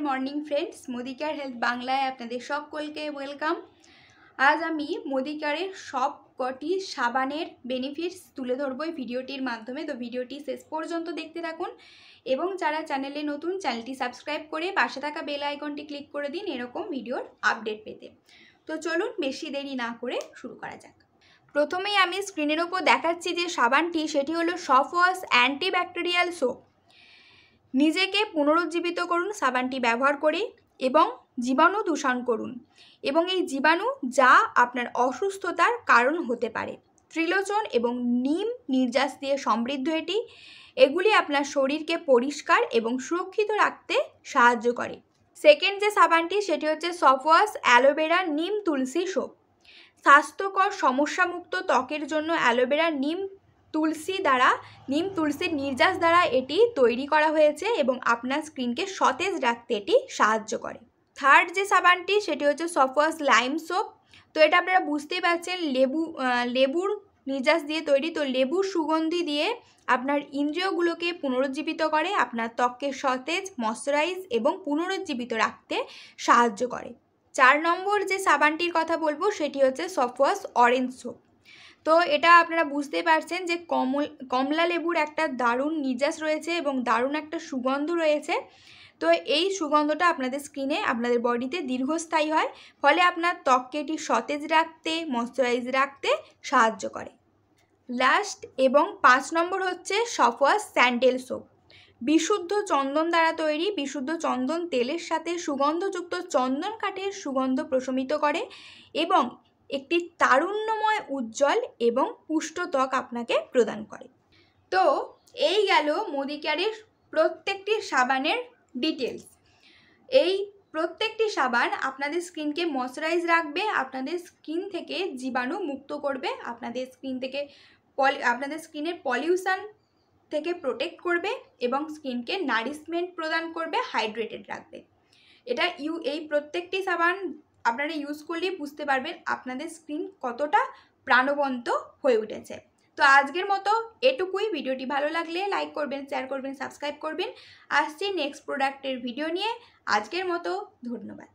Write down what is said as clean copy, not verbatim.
Morning friends, Modicare health বাংলায় আপনাদের সকলকে ওয়েলকাম। আজ আমি মোদিকেয়ারের সব কটি সাবানের বেনিফিটস তুলে ধরবো এই ভিডিওটির মাধ্যমে। তো ভিডিওটি শেষ পর্যন্ত দেখতে থাকুন এবং যারা চ্যানেলে নতুন, চ্যানেলটি সাবস্ক্রাইব করে পাশে থাকা বেল আইকনটি ক্লিক করে দিন এরকম ভিডিওর আপডেট পেতে। তো চলুন বেশি দেরি না করে শুরু করা যাক। প্রথমেই আমি স্ক্রিনের ওপর দেখাচ্ছি যে সাবানটি, সেটি হলো সফট ওয়াশ অ্যান্টিব্যাকটেরিয়াল সোপ। নিজেকে পুনরুজ্জীবিত করুন সাবানটি ব্যবহার করে এবং জীবাণু দূষণ করুন এবং এই জীবাণু যা আপনার অসুস্থতার কারণ হতে পারে। ত্রিলোচন এবং নিম নির্যাস দিয়ে সমৃদ্ধ এগুলি আপনার শরীরকে পরিষ্কার এবং সুরক্ষিত রাখতে সাহায্য করে। সেকেন্ড যে সাবানটি সেটি হচ্ছে সফট ওয়াশ অ্যালোভেরা নিম তুলসী সোপ। স্বাস্থ্যকর সমস্যামুক্ত ত্বকের জন্য অ্যালোভেরা নিম তুলসীর নির্যাস দ্বারা এটি তৈরি করা হয়েছে এবং আপনার স্কিনকে সতেজ রাখতে এটি সাহায্য করে। থার্ড যে সাবানটি সেটি হচ্ছে সফট ওয়াশ লাইম সোপ। তো এটা আপনারা বুঝতেই পারছেন লেবুর নির্যাস দিয়ে তৈরি। তো লেবুর সুগন্ধি দিয়ে আপনার ইন্দ্রিয়গুলোকে পুনরুজ্জীবিত করে, আপনার ত্বককে সতেজ, ময়শ্চারাইজ এবং পুনরুজ্জীবিত রাখতে সাহায্য করে। 4 নম্বর যে সাবানটির কথা বলবো সেটি হচ্ছে সফট ওয়াশ অরেঞ্জ সোপ। তো এটা আপনারা বুঝতে পারছেন যে কমলা লেবুর একটা দারুণ নির্যাস রয়েছে এবং দারুণ একটা সুগন্ধ রয়েছে। তো এই সুগন্ধটা আপনাদের স্কিনে, আপনাদের বডিতে দীর্ঘস্থায়ী হয়, ফলে আপনার ত্বককে এটি সতেজ রাখতে, ময়শ্চারাইজ রাখতে সাহায্য করে। লাস্ট এবং 5 নম্বর হচ্ছে সফট ওয়াশ স্যান্ডেল সোপ। বিশুদ্ধ চন্দন দ্বারা তৈরি। বিশুদ্ধ চন্দন তেলের সাথে সুগন্ধযুক্ত চন্দন কাঠের সুগন্ধ প্রশমিত করে এবং একটি তারুণ্যময়, উজ্জ্বল এবং পুষ্ট ত্বক আপনাকে প্রদান করে। তো এই গেল মোদিকেয়ারের প্রত্যেকটি সাবানের ডিটেলস। এই প্রত্যেকটি সাবান আপনাদের স্কিনকে ময়শ্চারাইজ রাখবে, আপনাদের স্কিন থেকে জীবাণু মুক্ত করবে, আপনাদের স্কিনের পলিউশন থেকে প্রোটেক্ট করবে এবং স্কিনকে নারিশমেন্ট প্রদান করবে, হাইড্রেটেড রাখবে। এই প্রত্যেকটি সাবান আপনারা ইউজ করলেই বুঝতে পারবেন আপনাদের স্কিন কতটা প্রাণবন্ত হয়ে উঠেছে। তো আজকের মতো এটুকুই। ভিডিওটি ভালো লাগলে লাইক করবেন, শেয়ার করবেন, সাবস্ক্রাইব করবেন। আসছি নেক্সট প্রোডাক্টের ভিডিও নিয়ে। আজকের মতো ধন্যবাদ।